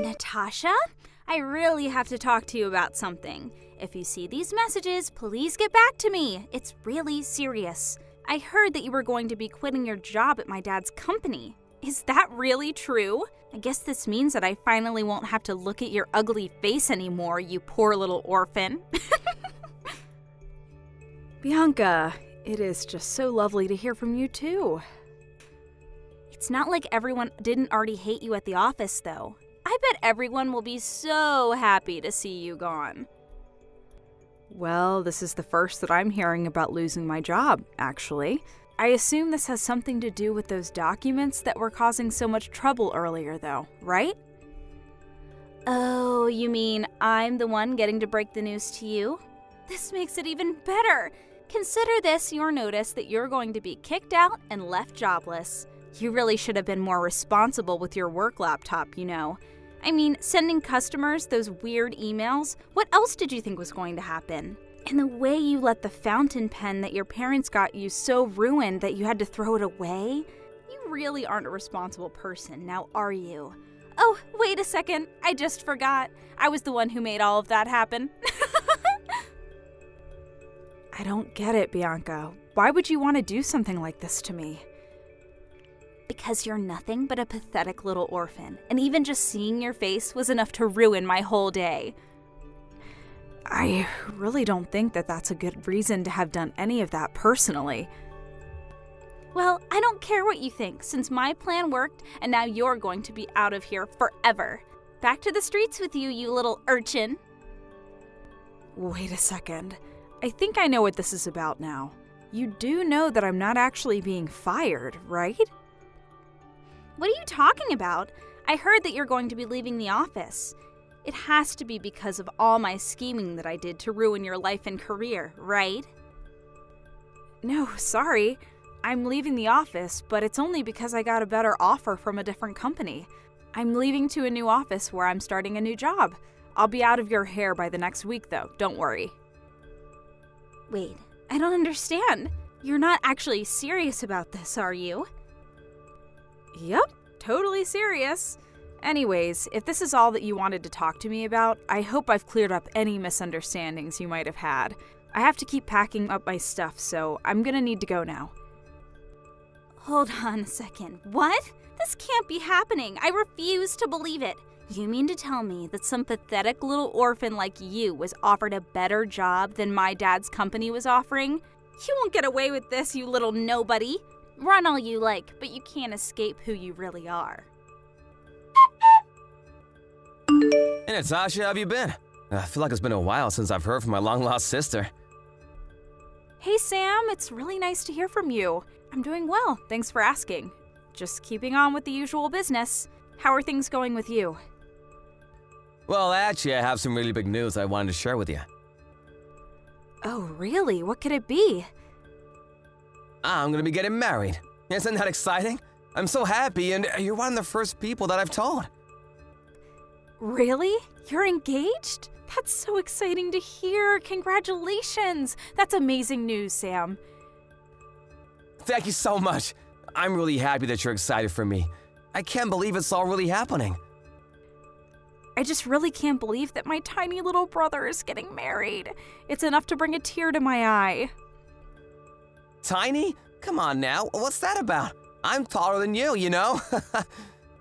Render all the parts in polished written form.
Natasha? I really have to talk to you about something. If you see these messages, please get back to me. It's really serious. I heard that you were going to be quitting your job at my dad's company. Is that really true? I guess this means that I finally won't have to look at your ugly face anymore, you poor little orphan. Bianca, it is just so lovely to hear from you too. It's not like everyone didn't already hate you at the office, though. I bet everyone will be so happy to see you gone. Well, this is the first that I'm hearing about losing my job, actually. I assume this has something to do with those documents that were causing so much trouble earlier, though, right? Oh, you mean I'm the one getting to break the news to you? This makes it even better. Consider this your notice that you're going to be kicked out and left jobless. You really should have been more responsible with your work laptop, you know. I mean, sending customers those weird emails, what else did you think was going to happen? And the way you let the fountain pen that your parents got you so ruined that you had to throw it away? You really aren't a responsible person, now are you? Oh, wait a second, I just forgot. I was the one who made all of that happen. I don't get it, Bianca. Why would you want to do something like this to me? Because you're nothing but a pathetic little orphan, and even just seeing your face was enough to ruin my whole day. I really don't think that that's a good reason to have done any of that personally. Well, I don't care what you think, since my plan worked, and now you're going to be out of here forever. Back to the streets with you, you little urchin. Wait a second. I think I know what this is about now. You do know that I'm not actually being fired, right? What are you talking about? I heard that you're going to be leaving the office. It has to be because of all my scheming that I did to ruin your life and career, right? No, sorry. I'm leaving the office, but it's only because I got a better offer from a different company. I'm leaving to a new office where I'm starting a new job. I'll be out of your hair by the next week, though. Don't worry. Wait, I don't understand. You're not actually serious about this, are you? Yep, totally serious. Anyways, if this is all that you wanted to talk to me about, I hope I've cleared up any misunderstandings you might have had. I have to keep packing up my stuff, so I'm gonna need to go now. Hold on a second. What? This can't be happening. I refuse to believe it. You mean to tell me that some pathetic little orphan like you was offered a better job than my dad's company was offering? You won't get away with this, you little nobody. Run all you like, but you can't escape who you really are. Hey Natasha, how have you been? I feel like it's been a while since I've heard from my long-lost sister. Hey Sam, it's really nice to hear from you. I'm doing well, thanks for asking. Just keeping on with the usual business. How are things going with you? Well, actually, I have some really big news I wanted to share with you. Oh, really? What could it be? I'm gonna be getting married. Isn't that exciting? I'm so happy, and you're one of the first people that I've told. Really? You're engaged? That's so exciting to hear. Congratulations. That's amazing news, Sam. Thank you so much. I'm really happy that you're excited for me. I can't believe it's all really happening. I just really can't believe that my tiny little brother is getting married. It's enough to bring a tear to my eye. Tiny? Come on now, what's that about? I'm taller than you, you know?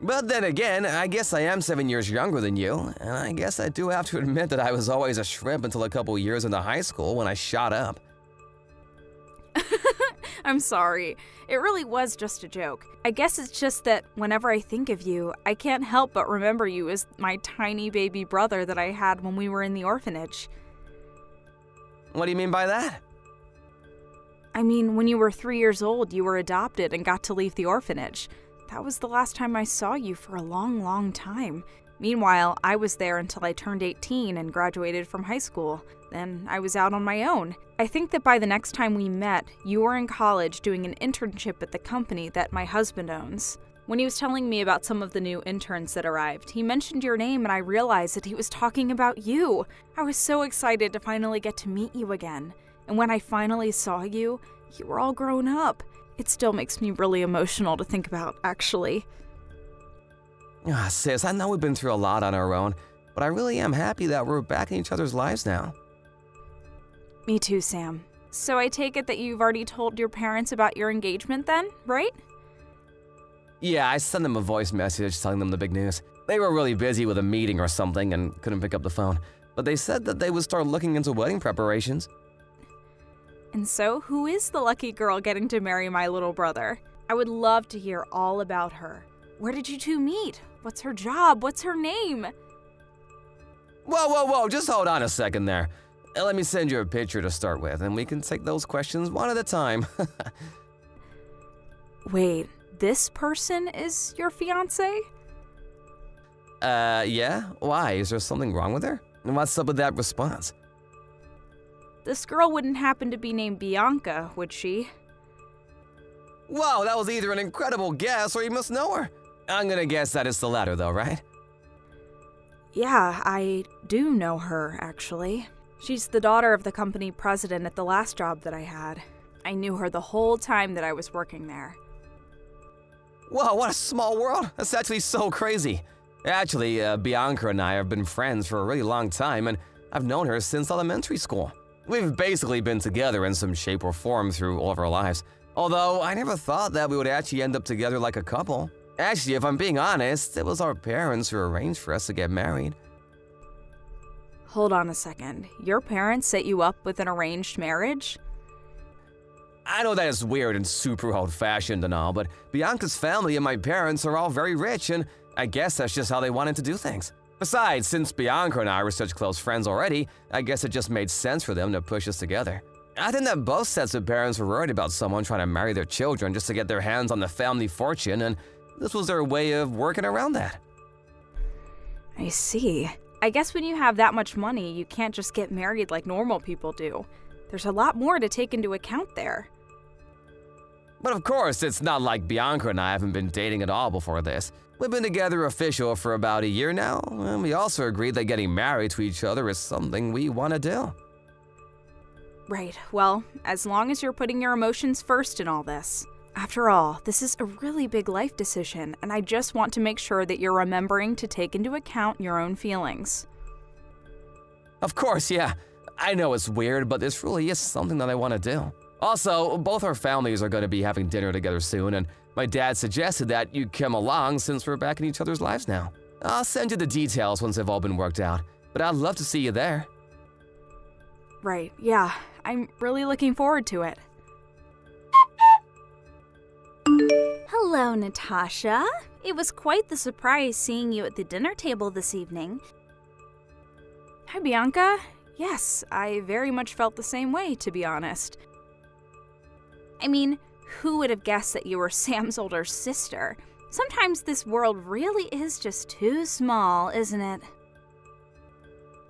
But then again, I guess I am 7 years younger than you, and I guess I do have to admit that I was always a shrimp until a couple years into high school when I shot up. I'm sorry. It really was just a joke. I guess it's just that whenever I think of you, I can't help but remember you as my tiny baby brother that I had when we were in the orphanage. What do you mean by that? I mean, when you were 3 years old, you were adopted and got to leave the orphanage. That was the last time I saw you for a long, long time. Meanwhile, I was there until I turned 18 and graduated from high school. Then I was out on my own. I think that by the next time we met, you were in college doing an internship at the company that my husband owns. When he was telling me about some of the new interns that arrived, he mentioned your name and I realized that he was talking about you. I was so excited to finally get to meet you again. And when I finally saw you, you were all grown up. It still makes me really emotional to think about, actually. Sis, I know we've been through a lot on our own, but I really am happy that we're back in each other's lives now. Me too, Sam. So I take it that you've already told your parents about your engagement then, right? Yeah, I sent them a voice message telling them the big news. They were really busy with a meeting or something and couldn't pick up the phone, but they said that they would start looking into wedding preparations. And so, who is the lucky girl getting to marry my little brother? I would love to hear all about her. Where did you two meet? What's her job? What's her name? Whoa, just hold on a second there. Let me send you a picture to start with, and we can take those questions one at a time. Wait, this person is your fiance? Yeah? Why? Is there something wrong with her? And what's up with that response? This girl wouldn't happen to be named Bianca, would she? Whoa, that was either an incredible guess or you must know her. I'm gonna guess that it's the latter though, right? Yeah, I do know her, actually. She's the daughter of the company president at the last job that I had. I knew her the whole time that I was working there. Whoa, what a small world. That's actually so crazy. Actually, Bianca and I have been friends for a really long time, and I've known her since elementary school. We've basically been together in some shape or form through all of our lives. Although, I never thought that we would actually end up together like a couple. Actually, if I'm being honest, it was our parents who arranged for us to get married. Hold on a second. Your parents set you up with an arranged marriage? I know that it's weird and super old-fashioned and all, but Bianca's family and my parents are all very rich, and I guess that's just how they wanted to do things. Besides, since Bianca and I were such close friends already, I guess it just made sense for them to push us together. I think that both sets of parents were worried about someone trying to marry their children just to get their hands on the family fortune, and this was their way of working around that. I see. I guess when you have that much money, you can't just get married like normal people do. There's a lot more to take into account there. But of course, it's not like Bianca and I haven't been dating at all before this. We've been together official for about a year now, and we also agreed that getting married to each other is something we want to do. Right, well, as long as you're putting your emotions first in all this. After all, this is a really big life decision, and I just want to make sure that you're remembering to take into account your own feelings. Of course, yeah. I know it's weird, but this really is something that I want to do. Also, both our families are going to be having dinner together soon, and my dad suggested that you come along since we're back in each other's lives now. I'll send you the details once they've all been worked out, but I'd love to see you there. Right, yeah. I'm really looking forward to it. Hello, Natasha. It was quite the surprise seeing you at the dinner table this evening. Hi, Bianca. Yes, I very much felt the same way, to be honest. I mean, who would have guessed that you were Sam's older sister? Sometimes this world really is just too small, isn't it?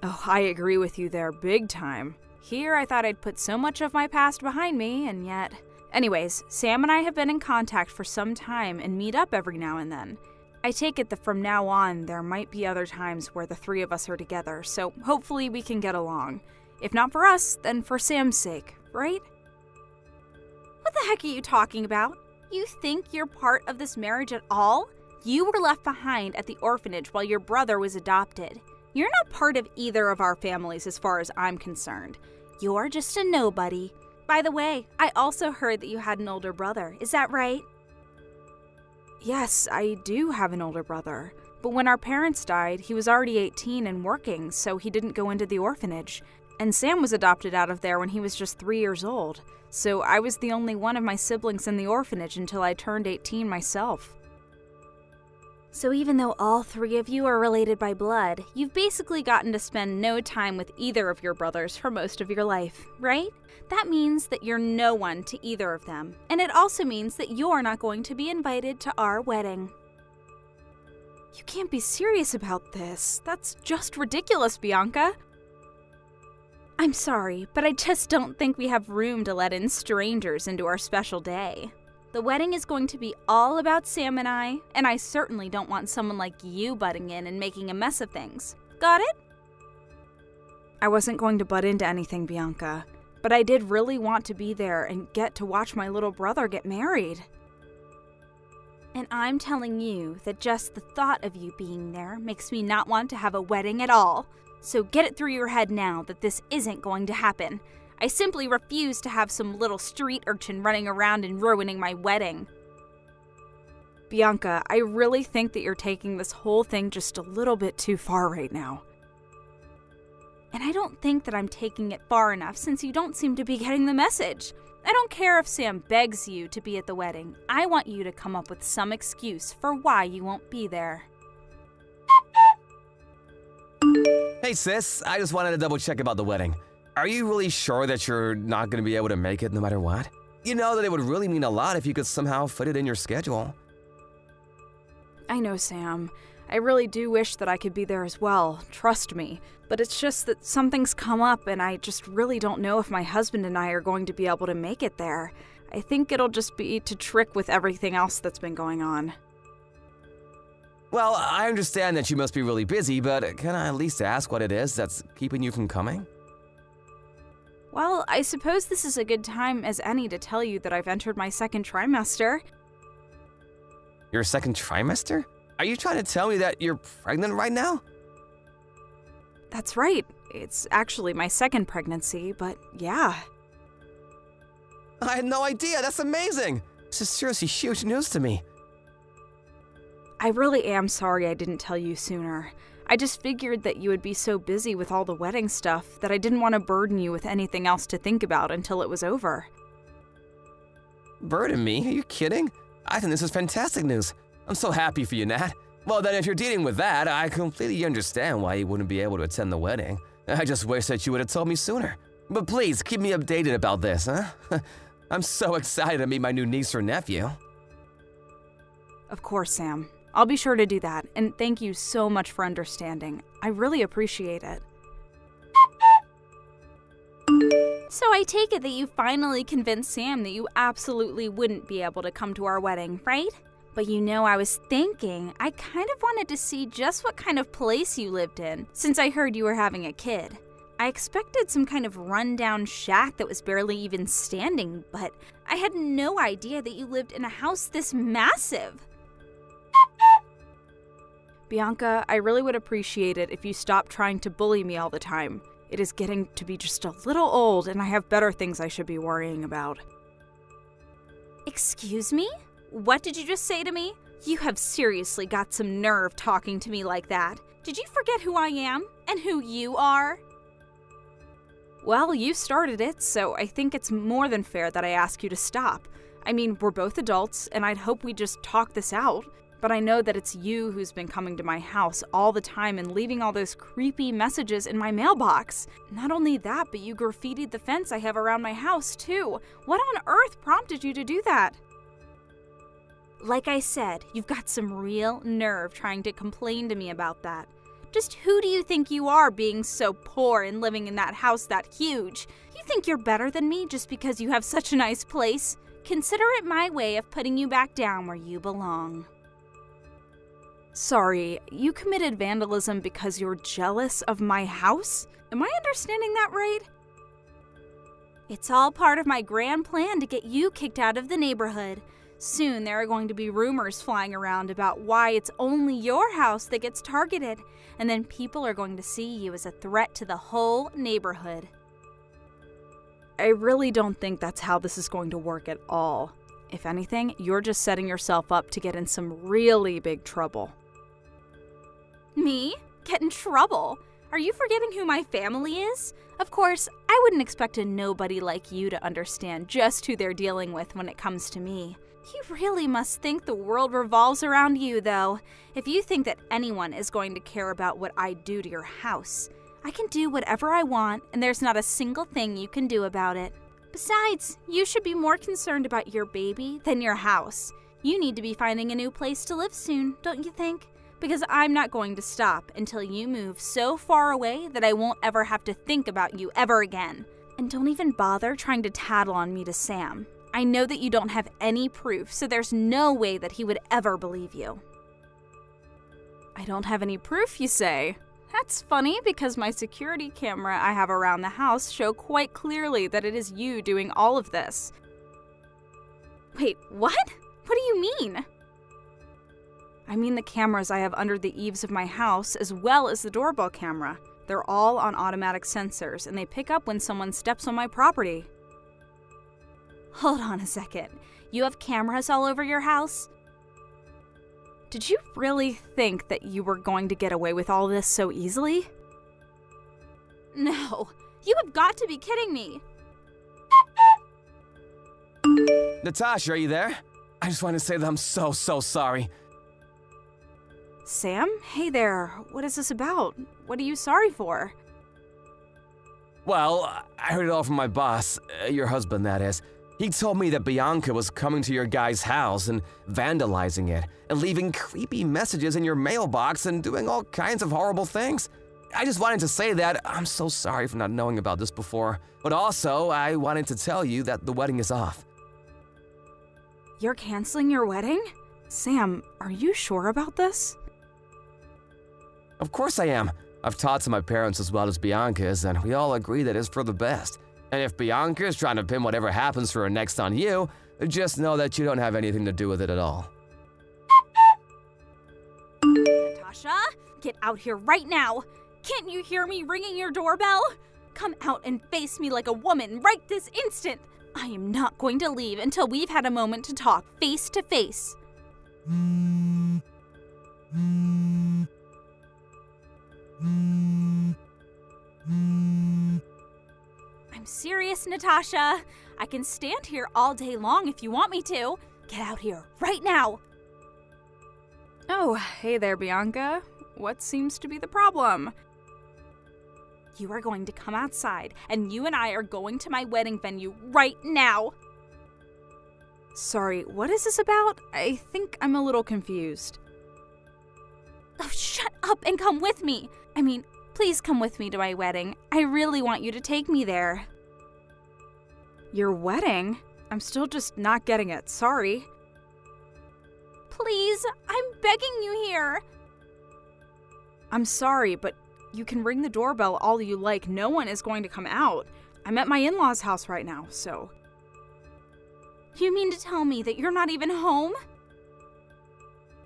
Oh, I agree with you there big time. Here, I thought I'd put so much of my past behind me, and yet... Anyways, Sam and I have been in contact for some time and meet up every now and then. I take it that from now on, there might be other times where the three of us are together, so hopefully we can get along. If not for us, then for Sam's sake, right? What the heck are you talking about? You think you're part of this marriage at all? You were left behind at the orphanage while your brother was adopted. You're not part of either of our families as far as I'm concerned. You're just a nobody. By the way, I also heard that you had an older brother. Is that right? Yes, I do have an older brother. But when our parents died, he was already 18 and working, so he didn't go into the orphanage. And Sam was adopted out of there when he was just 3 years old. So I was the only one of my siblings in the orphanage until I turned 18 myself. So even though all three of you are related by blood, you've basically gotten to spend no time with either of your brothers for most of your life, right? That means that you're no one to either of them. And it also means that you're not going to be invited to our wedding. You can't be serious about this. That's just ridiculous, Bianca. I'm sorry, but I just don't think we have room to let in strangers into our special day. The wedding is going to be all about Sam and I certainly don't want someone like you butting in and making a mess of things. Got it? I wasn't going to butt into anything, Bianca, but I did really want to be there and get to watch my little brother get married. And I'm telling you that just the thought of you being there makes me not want to have a wedding at all. So get it through your head now that this isn't going to happen. I simply refuse to have some little street urchin running around and ruining my wedding. Bianca, I really think that you're taking this whole thing just a little bit too far right now. And I don't think that I'm taking it far enough since you don't seem to be getting the message. I don't care if Sam begs you to be at the wedding. I want you to come up with some excuse for why you won't be there. Hey sis, I just wanted to double check about the wedding. Are you really sure that you're not going to be able to make it no matter what? You know that it would really mean a lot if you could somehow fit it in your schedule. I know, Sam. I really do wish that I could be there as well, trust me. But it's just that something's come up and I just really don't know if my husband and I are going to be able to make it there. I think it'll just be to trick with everything else that's been going on. Well, I understand that you must be really busy, but can I at least ask what it is that's keeping you from coming? Well, I suppose this is a good time as any to tell you that I've entered my second trimester. Your second trimester? Are you trying to tell me that you're pregnant right now? That's right. It's actually my second pregnancy, but yeah. I had no idea. That's amazing. This is seriously huge news to me. I really am sorry I didn't tell you sooner. I just figured that you would be so busy with all the wedding stuff that I didn't want to burden you with anything else to think about until it was over. Burden me? Are you kidding? I think this is fantastic news. I'm so happy for you, Nat. Well, then if you're dealing with that, I completely understand why you wouldn't be able to attend the wedding. I just wish that you would have told me sooner. But please, keep me updated about this, huh? I'm so excited to meet my new niece or nephew. Of course, Sam. I'll be sure to do that, and thank you so much for understanding. I really appreciate it. So I take it that you finally convinced Sam that you absolutely wouldn't be able to come to our wedding, right? But you know, I was thinking, I kind of wanted to see just what kind of place you lived in, since I heard you were having a kid. I expected some kind of rundown shack that was barely even standing, but I had no idea that you lived in a house this massive. Bianca, I really would appreciate it if you stopped trying to bully me all the time. It is getting to be just a little old, and I have better things I should be worrying about. Excuse me? What did you just say to me? You have seriously got some nerve talking to me like that. Did you forget who I am and who you are? Well, you started it, so I think it's more than fair that I ask you to stop. I mean, we're both adults, and I'd hope we just talk this out. But I know that it's you who's been coming to my house all the time and leaving all those creepy messages in my mailbox. Not only that, but you graffitied the fence I have around my house, too. What on earth prompted you to do that? Like I said, you've got some real nerve trying to complain to me about that. Just who do you think you are being so poor and living in that house that huge? You think you're better than me just because you have such a nice place? Consider it my way of putting you back down where you belong. Sorry, you committed vandalism because you're jealous of my house? Am I understanding that right? It's all part of my grand plan to get you kicked out of the neighborhood. Soon there are going to be rumors flying around about why it's only your house that gets targeted, and then people are going to see you as a threat to the whole neighborhood. I really don't think that's how this is going to work at all. If anything, you're just setting yourself up to get in some really big trouble. Me? Get in trouble? Are you forgetting who my family is? Of course, I wouldn't expect a nobody like you to understand just who they're dealing with when it comes to me. You really must think the world revolves around you, though. If you think that anyone is going to care about what I do to your house, I can do whatever I want, and there's not a single thing you can do about it. Besides, you should be more concerned about your baby than your house. You need to be finding a new place to live soon, don't you think? Because I'm not going to stop until you move so far away that I won't ever have to think about you ever again. And don't even bother trying to tattle on me to Sam. I know that you don't have any proof, so there's no way that he would ever believe you. I don't have any proof, you say? That's funny because my security camera I have around the house show quite clearly that it is you doing all of this. Wait, what? What do you mean? I mean the cameras I have under the eaves of my house, as well as the doorbell camera. They're all on automatic sensors, and they pick up when someone steps on my property. Hold on a second. You have cameras all over your house? Did you really think that you were going to get away with all this so easily? No. You have got to be kidding me. Natasha, are you there? I just want to say that I'm so sorry. Sam? Hey there. What is this about? What are you sorry for? Well, I heard it all from my boss, your husband, that is. He told me that Bianca was coming to your guy's house and vandalizing it, and leaving creepy messages in your mailbox and doing all kinds of horrible things. I just wanted to say that I'm so sorry for not knowing about this before, but also I wanted to tell you that the wedding is off. You're canceling your wedding? Sam, are you sure about this? Of course I am. I've talked to my parents as well as Bianca's, and we all agree that it's for the best. And if Bianca is trying to pin whatever happens for her next on you, just know that you don't have anything to do with it at all. Natasha, get out here right now. Can't you hear me ringing your doorbell? Come out and face me like a woman right this instant. I am not going to leave until we've had a moment to talk face to face. I'm serious, Natasha. I can stand here all day long if you want me to. Get out here right now. Oh, hey there, Bianca. What seems to be the problem? You are going to come outside, and you and I are going to my wedding venue right now. Sorry, what is this about? I think I'm a little confused. Oh, shut up and come with me. I mean, please come with me to my wedding. I really want you to take me there. Your wedding? I'm still just not getting it. Sorry. Please, I'm begging you here. I'm sorry, but you can ring the doorbell all you like. No one is going to come out. I'm at my in-laws' house right now, so... You mean to tell me that you're not even home?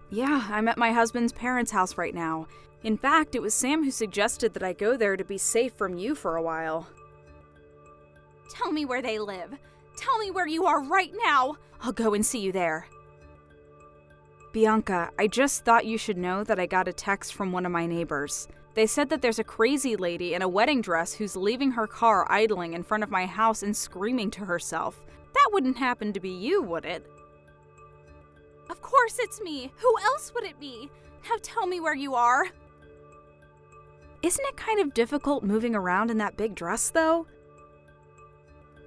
Yeah, I'm at my husband's parents' house right now. In fact, it was Sam who suggested that I go there to be safe from you for a while. Tell me where they live. Tell me where you are right now. I'll go and see you there. Bianca, I just thought you should know that I got a text from one of my neighbors. They said that there's a crazy lady in a wedding dress who's leaving her car idling in front of my house and screaming to herself. That wouldn't happen to be you, would it? Of course it's me. Who else would it be? Now tell me where you are. Isn't it kind of difficult moving around in that big dress, though?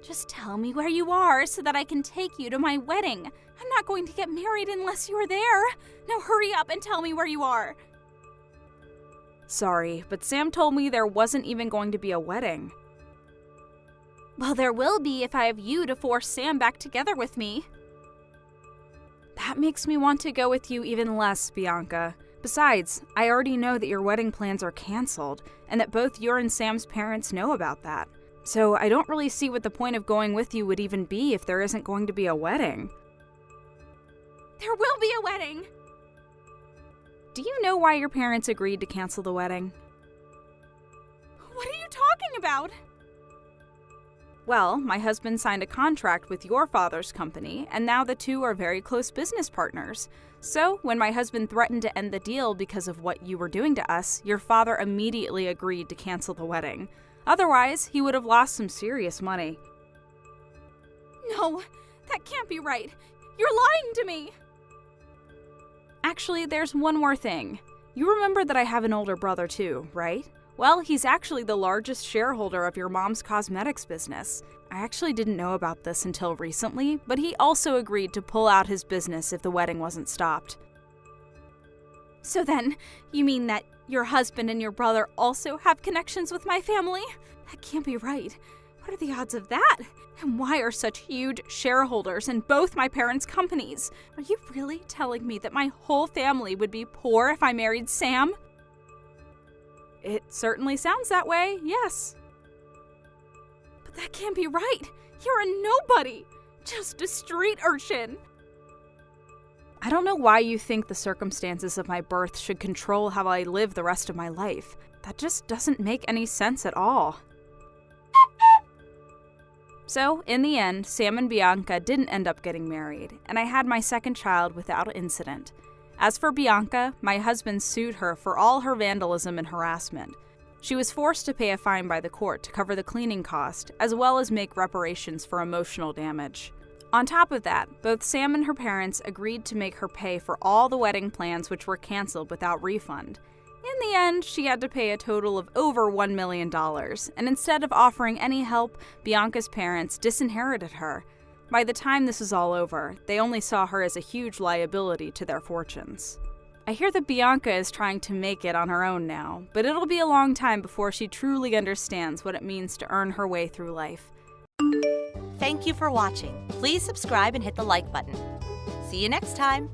Just tell me where you are so that I can take you to my wedding. I'm not going to get married unless you're there. Now hurry up and tell me where you are. Sorry, but Sam told me there wasn't even going to be a wedding. Well, there will be if I have you to force Sam back together with me. That makes me want to go with you even less, Bianca. Besides, I already know that your wedding plans are canceled, and that both your and Sam's parents know about that. So I don't really see what the point of going with you would even be if there isn't going to be a wedding. There will be a wedding! Do you know why your parents agreed to cancel the wedding? What are you talking about? Well, my husband signed a contract with your father's company, and now the two are very close business partners. So, when my husband threatened to end the deal because of what you were doing to us, your father immediately agreed to cancel the wedding. Otherwise, he would have lost some serious money. No, that can't be right. You're lying to me. Actually, there's one more thing. You remember that I have an older brother too, right? Well, he's actually the largest shareholder of your mom's cosmetics business. I actually didn't know about this until recently, but he also agreed to pull out his business if the wedding wasn't stopped. So then, you mean that your husband and your brother also have connections with my family? That can't be right. What are the odds of that? And why are such huge shareholders in both my parents' companies? Are you really telling me that my whole family would be poor if I married Sam? It certainly sounds that way, yes. But that can't be right. You're a nobody. Just a street urchin. I don't know why you think the circumstances of my birth should control how I live the rest of my life. That just doesn't make any sense at all. So, in the end, Sam and Bianca didn't end up getting married, and I had my second child without incident. As for Bianca, my husband sued her for all her vandalism and harassment. She was forced to pay a fine by the court to cover the cleaning cost, as well as make reparations for emotional damage. On top of that, both Sam and her parents agreed to make her pay for all the wedding plans which were canceled without refund. In the end, she had to pay a total of over $1 million, and instead of offering any help, Bianca's parents disinherited her. By the time this was all over, they only saw her as a huge liability to their fortunes. I hear that Bianca is trying to make it on her own now, but it'll be a long time before she truly understands what it means to earn her way through life. Thank you for watching. Please subscribe and hit the like button. See you next time.